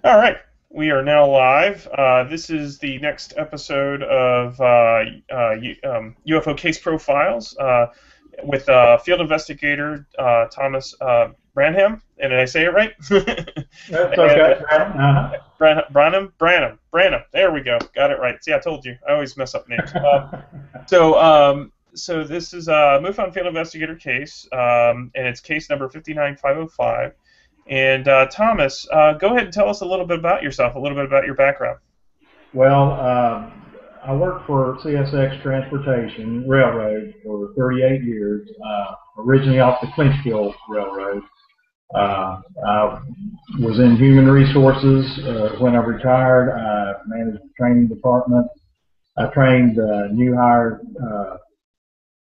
All right, we are now live. This is the next episode of UFO Case Profiles with Field Investigator Thomas Branham. And did I say it right? That's okay. Branham. There we go. Got it right. See, I told you. I always mess up names. So this is a MUFON Field Investigator case, and it's case number 59505. And Thomas, go ahead and tell us a little bit about yourself, a little bit about your background. Well, I worked for CSX Transportation Railroad for 38 years, originally off the Clinchfield Railroad. I was in human resources when I retired. I managed the training department. I trained new hire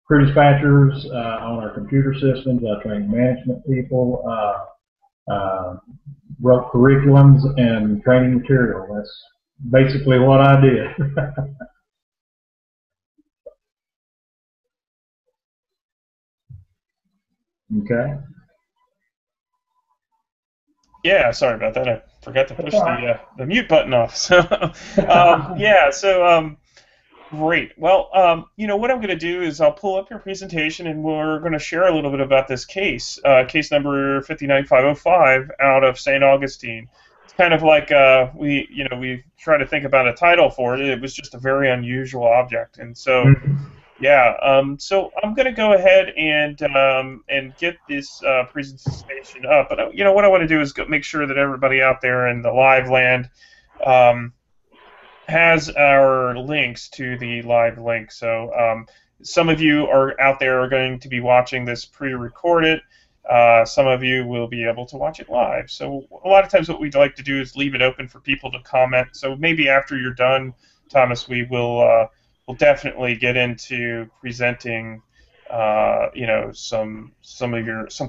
crew dispatchers on our computer systems. I trained management people. Wrote curriculums and training material. That's basically what I did. Okay. Yeah, sorry about that. I forgot to push the mute button off. So, great. Well, you know, what I'm going to do is I'll pull up your presentation and we're going to share a little bit about this case, case number 59505 out of St. Augustine. It's kind of like we try to think about a title for it. It was just a very unusual object, and so so I'm going to go ahead and get this presentation up. But you know what I want to do is make sure that everybody out there in the live land has our links to the live link. So some of you are out there are going to be watching this pre-recorded. Some of you will be able to watch it live. So a lot of times what we'd like to do is leave it open for people to comment. So maybe after you're done, Thomas, we will we'll definitely get into presenting some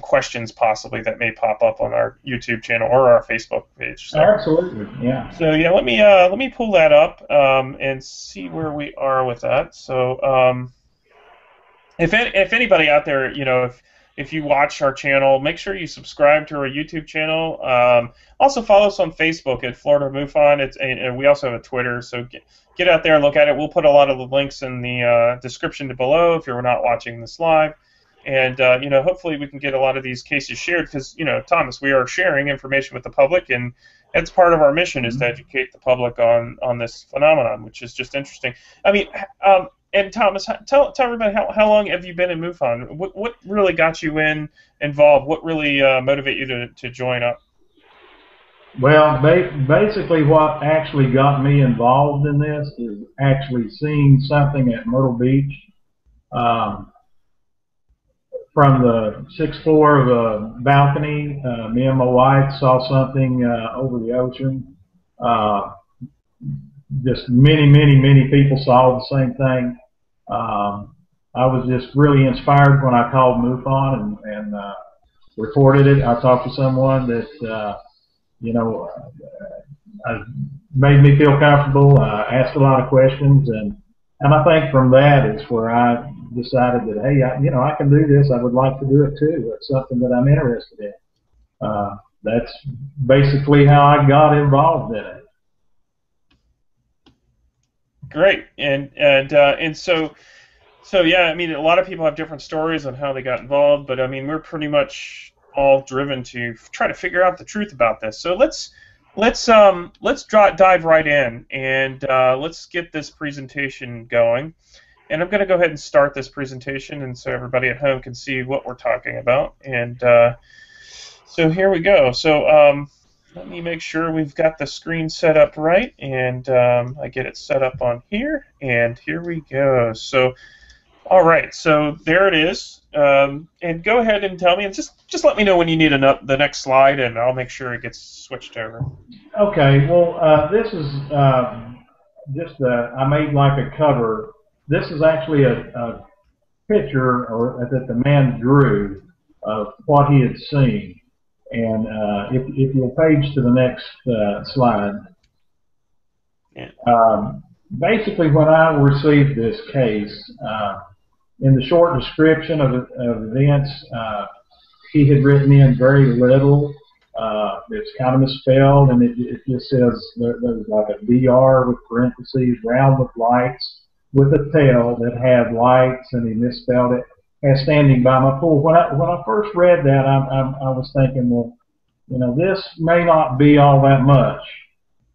questions possibly that may pop up on our YouTube channel or our Facebook page. So, absolutely, yeah. So yeah, let me pull that up and see where we are with that. So if anybody out there, you know, if you watch our channel, make sure you subscribe to our YouTube channel. Also follow us on Facebook at Florida MUFON. And we also have a Twitter. So get out there and look at it. We'll put a lot of the links in the description below if you're not watching this live. And you know, hopefully we can get a lot of these cases shared because, you know, Thomas, we are sharing information with the public, and that's part of our mission is to educate the public on this phenomenon, which is just interesting. I mean, and Thomas, tell everybody how long have you been in MUFON? What really got you involved? What really motivated you to join up? Well, basically what actually got me involved in this is actually seeing something at Myrtle Beach. From the 6th floor of a balcony, me and my wife saw something over the ocean. Just many people saw the same thing. I was just really inspired when I called MUFON and reported it. I talked to someone that made me feel comfortable. Asked a lot of questions, and I think from that is where I decided that, hey, I can do this. I would like to do it too. It's something that I'm interested in. That's basically how I got involved in it. Great, and so yeah, I mean, a lot of people have different stories on how they got involved, but I mean, we're pretty much all driven to try to figure out the truth about this. So let's dive right in, and let's get this presentation going. And I'm going to go ahead and start this presentation, and so everybody at home can see what we're talking about. And so here we go. So let me make sure we've got the screen set up right, and I get it set up on here, and here we go. So, all right, so there it is. And go ahead and tell me, and just let me know when you need the next slide, and I'll make sure it gets switched over. Okay. Well, this is I made like a cover. This is actually a picture that the man drew of what he had seen. And if you'll page to the next slide. Yeah. Basically, when I received this case, in the short description of events, he had written in very little. It's kind of misspelled, and it just says there's like a DR with parentheses, round with lights, with a tail that had lights, and he misspelled it as standing by my pool. When I first read that, I was thinking, well, you know, this may not be all that much.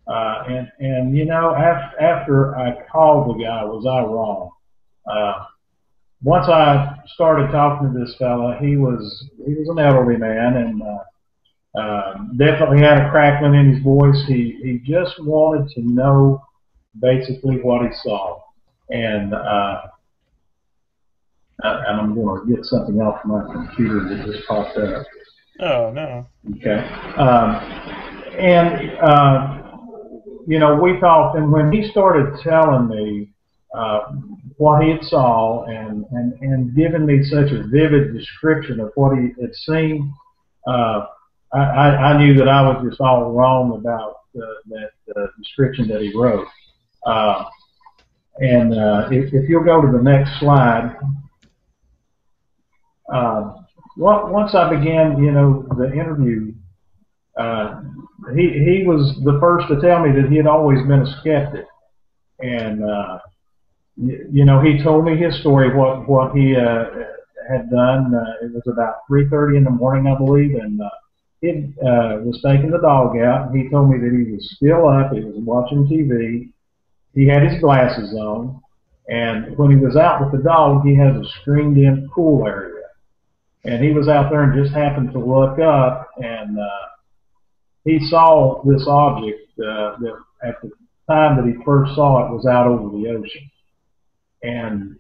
And you know, after I called the guy, was I wrong? Once I started talking to this fella, he was an elderly man, and definitely had a crackling in his voice. He just wanted to know basically what he saw, and I'm going to get something off my computer that just popped up. Oh no. Okay. You know, we talked, and when he started telling me what he had saw and giving me such a vivid description of what he had seen, I knew that I was just all wrong about that description that he wrote. If you'll go to the next slide, once I began, you know, the interview, he was the first to tell me that he had always been a skeptic, and you know, he told me his story, what he had done. It was about 3:30 in the morning, I believe, and he was taking the dog out. And he told me that he was still up. He was watching TV. He had his glasses on, and when he was out with the dog, he has a screened-in pool area, and he was out there and just happened to look up, and he saw this object that at the time that he first saw it was out over the ocean. And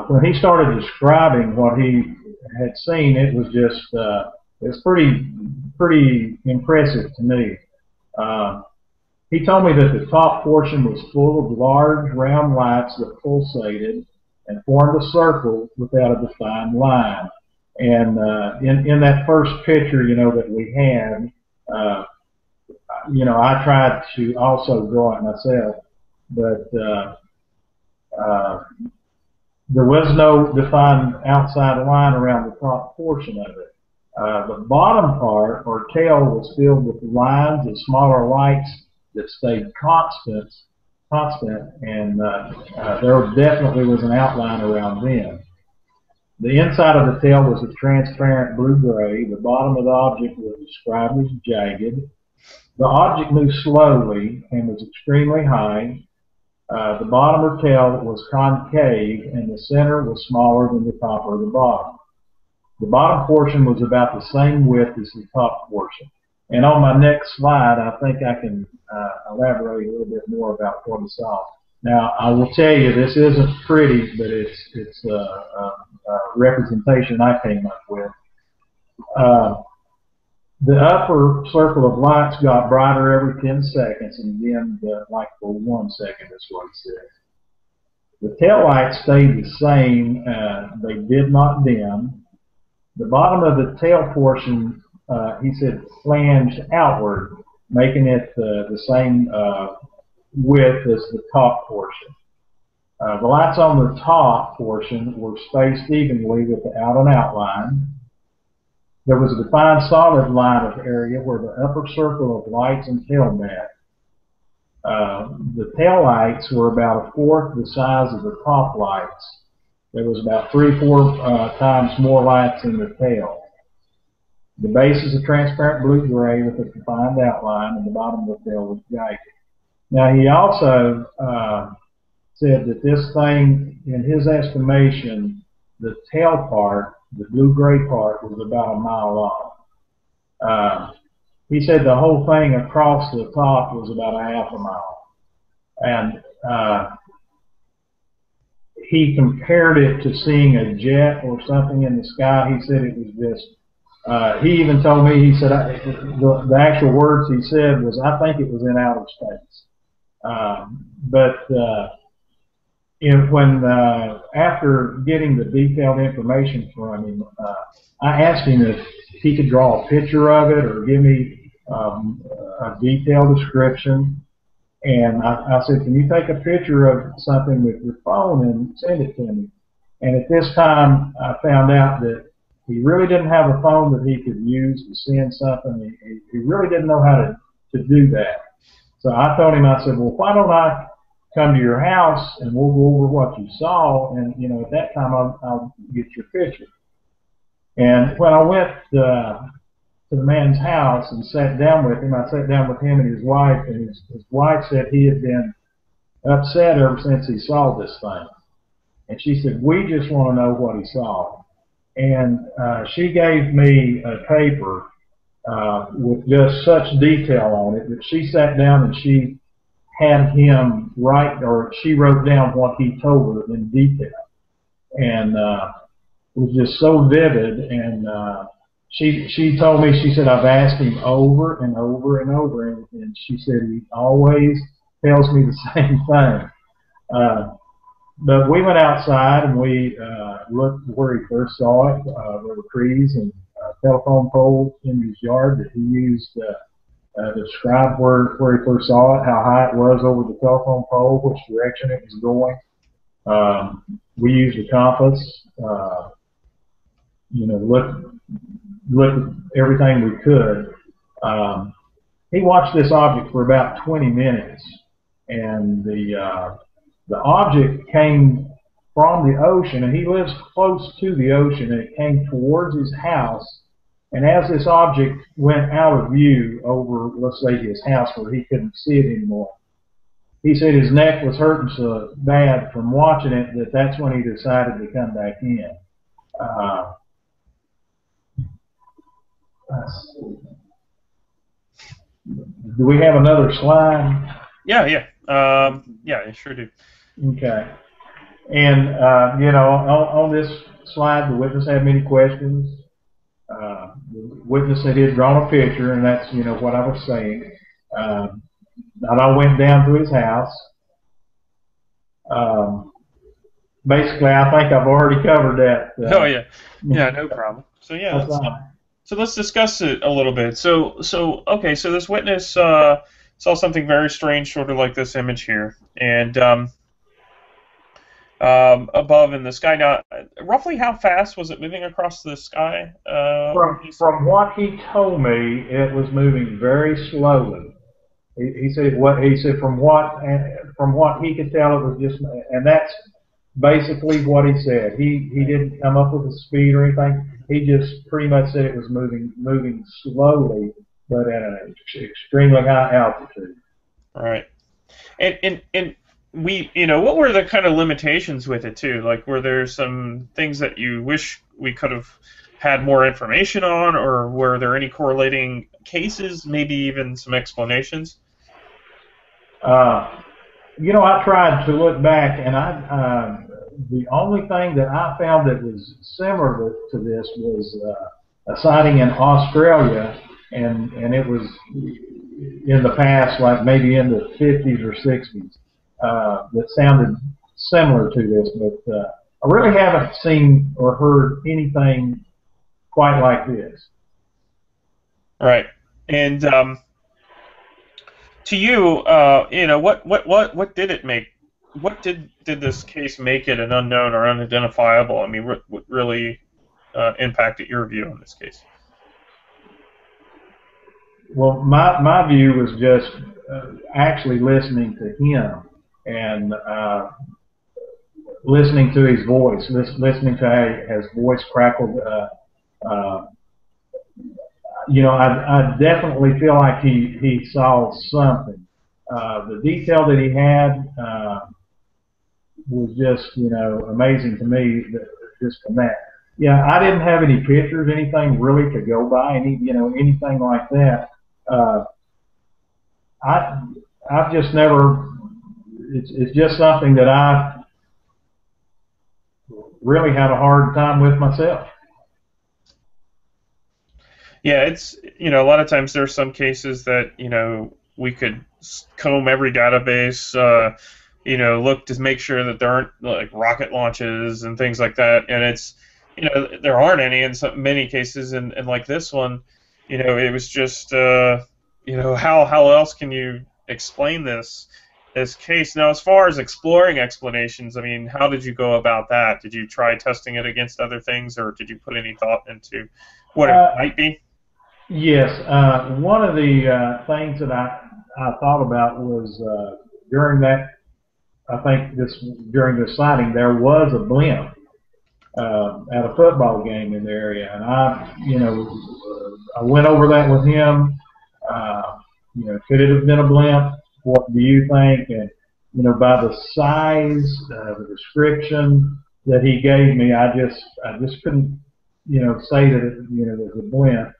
when he started describing what he had seen, it was just it was pretty impressive to me. He told me that the top portion was full of large round lights that pulsated and formed a circle without a defined line. And in that first picture, you know, that we had, you know, I tried to also draw it myself, but there was no defined outside line around the top portion of it. The bottom part, or tail, was filled with lines of smaller lights that stayed constant, and there definitely was an outline around them. The inside of the tail was a transparent blue-gray. The bottom of the object was described as jagged. The object moved slowly and was extremely high. The bottom or tail was concave, and the center was smaller than the top or the bottom. The bottom portion was about the same width as the top portion. And on my next slide, I think I can elaborate a little bit more about what we saw. Now, I will tell you, this isn't pretty, but it's a representation I came up with. The upper circle of lights got brighter every 10 seconds and dimmed like for 1 second, is what he said. The tail lights stayed the same. They did not dim. The bottom of the tail portion, he said, flanged outward, making it the same width as the top portion. The lights on the top portion were spaced evenly without an outline. There was a defined solid line of area where the upper circle of lights and tail met. The tail lights were about a fourth the size of the top lights. There was about 3-4 times more lights in the tail. The base is a transparent blue-gray with a defined outline, and the bottom of the tail was jagged. Now, he also said that this thing, in his estimation, the tail part, the blue-gray part, was about a mile long. He said the whole thing across the top was about a half a mile. And he compared it to seeing a jet or something in the sky. He said it was just, he even told me, he said, the actual words he said was, I think it was in outer space. When after getting the detailed information from him, I asked him if he could draw a picture of it or give me a detailed description. And I said, can you take a picture of something with your phone and send it to me? And at this time, I found out that he really didn't have a phone that he could use to send something. He really didn't know how to do that. So I told him, I said, well, why don't I come to your house and we'll go over what you saw, and at that time I'll get your picture. And when I went to the man's house and sat down with him, I sat down with him and his wife, and his wife said he had been upset ever since he saw this thing. And she said, we just want to know what he saw. And she gave me a paper with just such detail on it that she sat down and she had him write, or she wrote down what he told her in detail. And it was just so vivid. And she told me, she said, I've asked him over and over and over, and she said he always tells me the same thing. But we went outside and we looked where he first saw it. There were trees and telephone poles in his yard that he used to describe where he first saw it, how high it was over the telephone pole, which direction it was going. We used a compass, looked at everything we could. He watched this object for about 20 minutes, and the object came from the ocean, and he lives close to the ocean, and it came towards his house. And as this object went out of view over, let's say, his house where he couldn't see it anymore, he said his neck was hurting so bad from watching it that that's when he decided to come back in. Do we have another slide? Yeah, I sure do. Okay. And, on this slide, the witness had many questions. The witness said he had drawn a picture, and that's, what I was saying. And I went down to his house. Basically, I think I've already covered that. Oh, yeah. Yeah, no problem. So, yeah, so let's discuss it a little bit. So this witness saw something very strange, sort of like this image here. And above in the sky. Now, roughly how fast was it moving across the sky? From what he told me, it was moving very slowly. He said from what he could tell, it was just, and that's basically what he said. He didn't come up with a speed or anything. He just pretty much said it was moving slowly, but at an extremely high altitude. All right. And we, what were the kind of limitations with it too? Like, were there some things that you wish we could have had more information on, or were there any correlating cases, maybe even some explanations? I tried to look back, and the only thing that I found that was similar to this was a sighting in Australia, and it was in the past, like maybe in the 50s or 60s. That sounded similar to this, but I really haven't seen or heard anything quite like this. Right. And to you, what did it make? What did this case make it an unknown or unidentifiable? I mean, what really impacted your view on this case? Well, my view was just actually listening to him and listening to his voice, listening to how his voice crackled. I definitely feel like he saw something. The detail that he had was just, amazing to me, just from that. Yeah, I didn't have any pictures, anything really to go by, anything like that. I've just never. It's just something that I really had a hard time with myself. Yeah, it's, a lot of times there's some cases that, we could comb every database, look to make sure that there aren't like rocket launches and things like that, and it's, there aren't any in many cases, and like this one, it was just, how else can you explain this? this case. Now, as far as exploring explanations, I mean, how did you go about that? Did you try testing it against other things, or did you put any thought into what it might be? Yes. One of the things that I thought about was during that, I think during this sighting, there was a blimp at a football game in the area, and I went over that with him. Could it have been a blimp? What do you think? And by the size, the description that he gave me, I just couldn't, say that it was a blimp.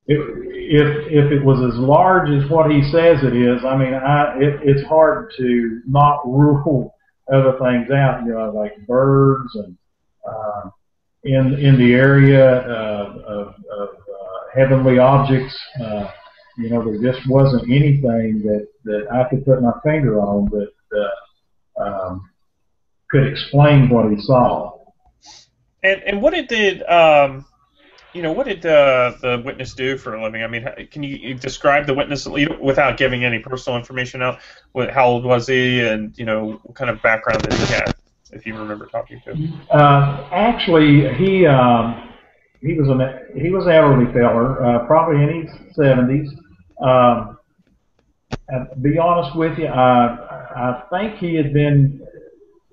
If it was as large as what he says it is, I mean, it's hard to not rule other things out, like birds and in the area of heavenly objects. There just wasn't anything that I could put my finger on that could explain what he saw. And what did what did the witness do for a living? I mean, can you describe the witness without giving any personal information out? How old was he, and what kind of background did he have, if you remember talking to him? Actually, he was an elderly feller, probably in his 70s. To be honest with you, I think he had been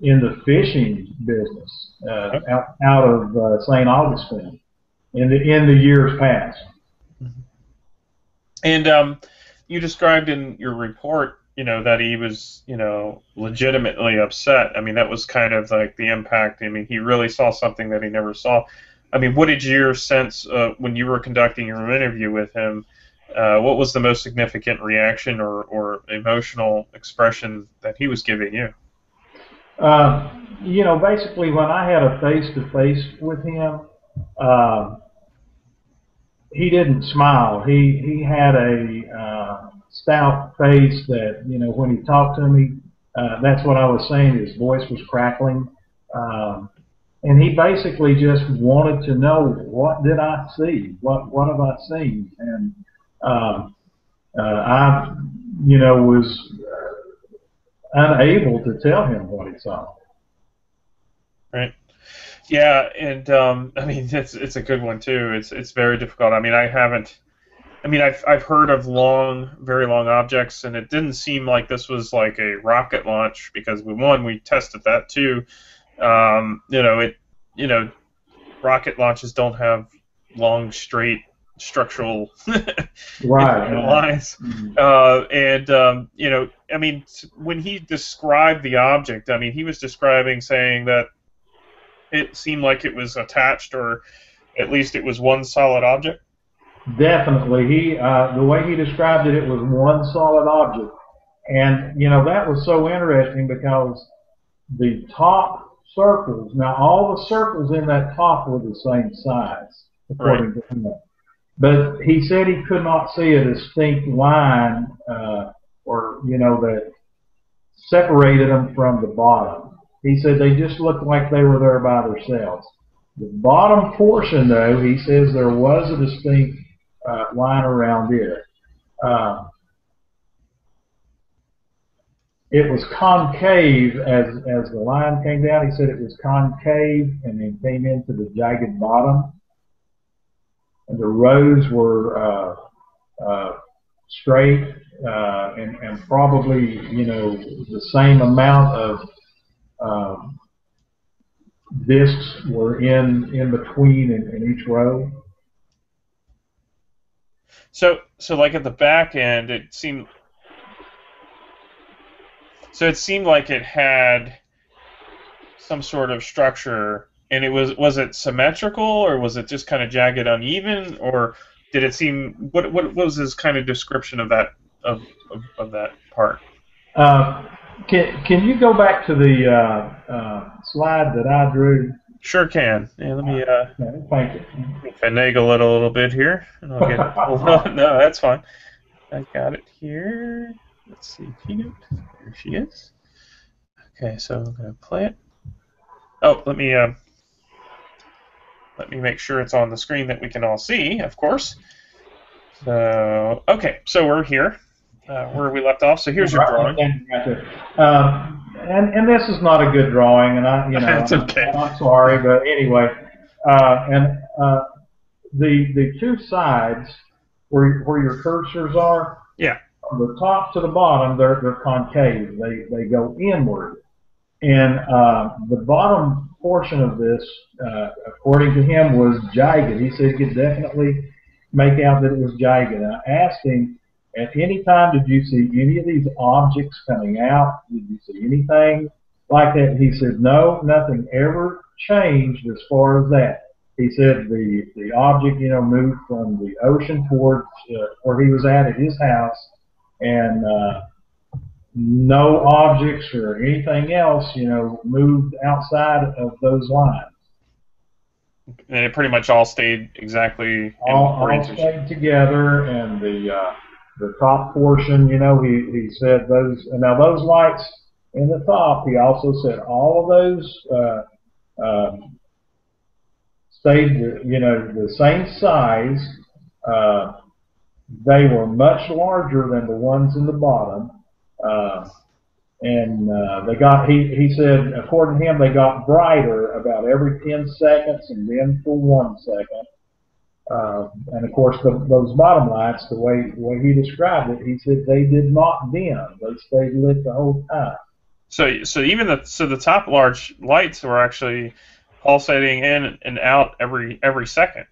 in the fishing business out of St Augustine in the years past. And you described in your report, that he was, legitimately upset. I mean, that was kind of like the impact. I mean, he really saw something that he never saw. I mean, what did your sense when you were conducting your interview with him? What was the most significant reaction or emotional expression that he was giving you? Basically, when I had a face-to-face with him, he didn't smile. He had a stout face that, when he talked to me, that's what I was saying, his voice was crackling. And he basically just wanted to know, what did I see? What have I seen? And I, was unable to tell him what he saw. Right. Yeah, and I mean, it's a good one too. It's very difficult. I mean, I've heard of very long objects, and it didn't seem like this was like a rocket launch, because we tested that too. Rocket launches don't have long, straight structural lines. I mean, when he described the object, I mean, he was saying that it seemed like it was attached, or at least it was one solid object. Definitely. The way he described it, it was one solid object. And, that was so interesting, because the top circles, now all the circles in that top were the same size, according to him. But he said he could not see a distinct line, that separated them from the bottom. He said they just looked like they were there by themselves. The bottom portion, though, he says there was a distinct line around it. It was concave as the line came down. He said it was concave and then came into the jagged bottom. And the rows were straight and probably, the same amount of discs were in between in each row. So like at the back end, it seemed like it had some sort of structure, and was it symmetrical, or was it just kind of jagged, uneven, or did it seem, what was his kind of description of that of that part? Can you go back to the slide that I drew? Sure can. Yeah, let me thank you. finagle it a little bit here, and I'll get it. No, that's fine. I got it here. Let's see, keynote. There she is. Okay, so I'm going to play it. Oh, let me make sure it's on the screen that we can all see, of course. So, okay, so we're here, where we left off. So here's your drawing. Right there. And this is not a good drawing, and It's okay. I'm sorry, but anyway, the two sides where your cursors are, Yeah. from the top to the bottom, they're concave. They go inward, and the bottom portion of this, according to him, was jagged. He said he could definitely make out that it was jagged. And I asked him, at any time, did you see any of these objects coming out? Did you see anything like that? He said, no, nothing ever changed as far as that. He said the object, moved from the ocean towards where he was at his house, and no objects or anything else, moved outside of those lines. And it pretty much all stayed exactly all stayed together, and the top portion, he said those. And now those lights in the top, he also said all of those stayed, the same size. They were much larger than the ones in the bottom, and they got. He said, according to him, they got brighter about every 10 seconds, and then for 1 second. And of course, those bottom lights, the way he described it, he said they did not dim; they stayed lit the whole time. So even the top large lights were actually pulsating in and out every second.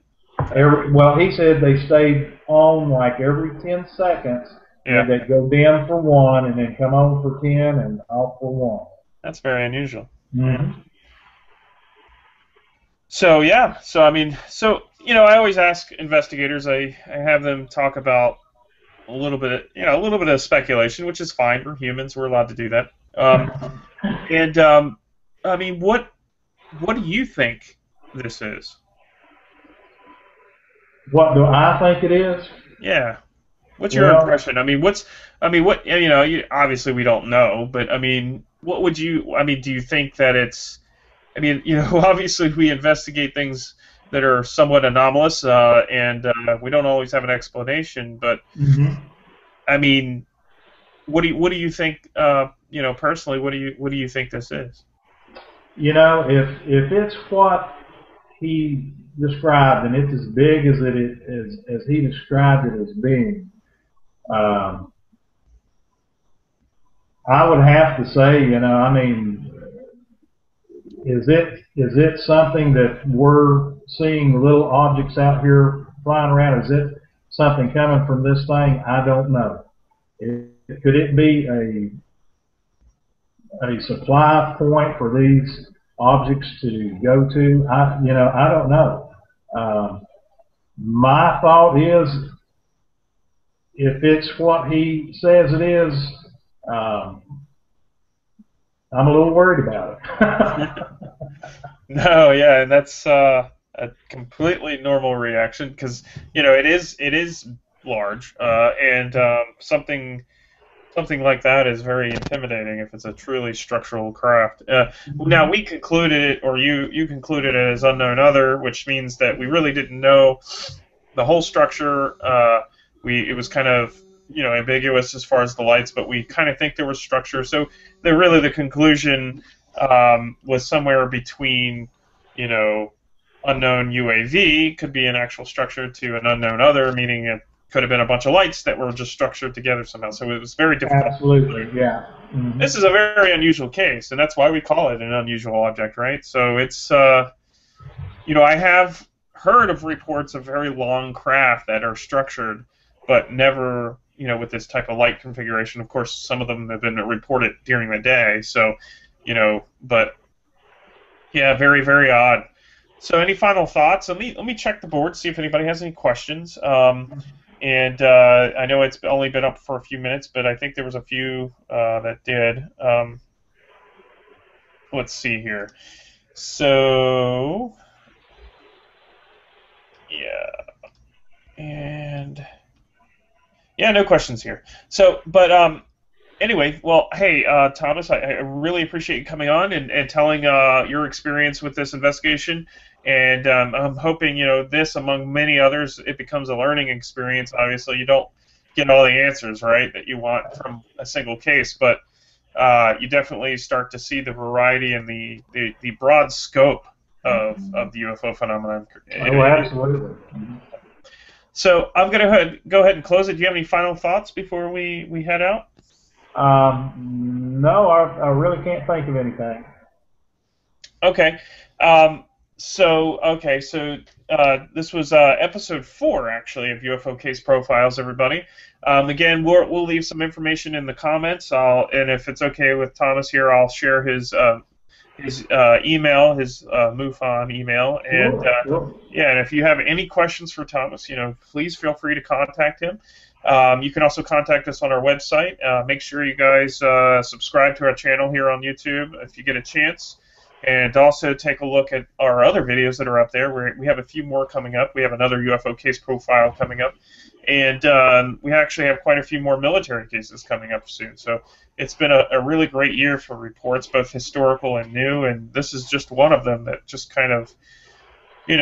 Well, he said they stayed on like every 10 seconds. Yeah. And they'd go dim for 1, and then come on for 10, and off for 1. That's very unusual. Mm-hmm. So yeah, I always ask investigators. I have them talk about a little bit of speculation, which is fine. We're humans. We're allowed to do that. What do you think this is? What do I think it is? Yeah. What's your impression? Obviously we don't know, but what would you? Do you think that it's? Obviously we investigate things that are somewhat anomalous, and we don't always have an explanation. But what do you think? Personally, what do you think this is? If it's what he described, and it's as big as as he described it as being, I would have to say, is it something that we're seeing little objects out here flying around? Is it something coming from this thing? I don't know. Could it be a supply point for these objects to go to? I don't know. My thought is, if it's what he says it is, I'm a little worried about it. No, yeah, and that's a completely normal reaction, because it is large, and something like that is very intimidating if it's a truly structural craft. Now we concluded it, or you concluded it as unknown other, which means that we really didn't know the whole structure. It was kind of ambiguous as far as the lights, but we kind of think there was structure. So the conclusion was somewhere between unknown UAV could be an actual structure to an unknown other, meaning it could have been a bunch of lights that were just structured together somehow. So it was very difficult. Absolutely, yeah. Mm-hmm. This is a very unusual case, and that's why we call it an unusual object, right? So it's I have heard of reports of very long craft that are structured, but never with this type of light configuration. Of course, some of them have been reported during the day. So but yeah, very, very odd. So any final thoughts? Let me check the board, see if anybody has any questions. And I know it's only been up for a few minutes, but I think there was a few that did. Let's see here. So yeah, and yeah, no questions here. So, but anyway, well, hey, Thomas, I really appreciate you coming on and telling your experience with this investigation. And I'm hoping, this, among many others, it becomes a learning experience. Obviously, you don't get all the answers, right, that you want from a single case, but you definitely start to see the variety and the broad scope of the UFO phenomenon. Oh, absolutely. So I'm going to go ahead and close it. Do you have any final thoughts before we head out? No, I really can't think of anything. Okay. So this was episode 4, actually, of UFO Case Profiles, everybody. Again, we'll leave some information in the comments, and if it's okay with Thomas here, I'll share his email, his MUFON email, and yeah, and if you have any questions for Thomas, please feel free to contact him. You can also contact us on our website. Make sure you guys subscribe to our channel here on YouTube if you get a chance. And also take a look at our other videos that are up there. We have a few more coming up. We have another UFO case profile coming up. And we actually have quite a few more military cases coming up soon. So it's been a really great year for reports, both historical and new. And this is just one of them that just kind of, it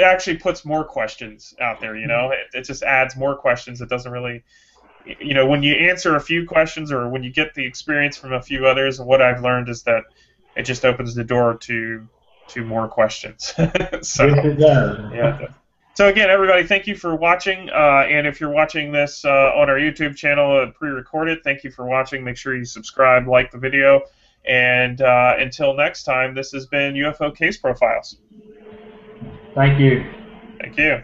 actually puts more questions out there, It just adds more questions. It doesn't really... when you answer a few questions or when you get the experience from a few others, what I've learned is that it just opens the door to more questions. So, yes, it does. Yeah. So again, everybody, thank you for watching. And if you're watching this on our YouTube channel, pre-recorded, thank you for watching. Make sure you subscribe, like the video. And until next time, this has been UFO Case Profiles. Thank you. Thank you.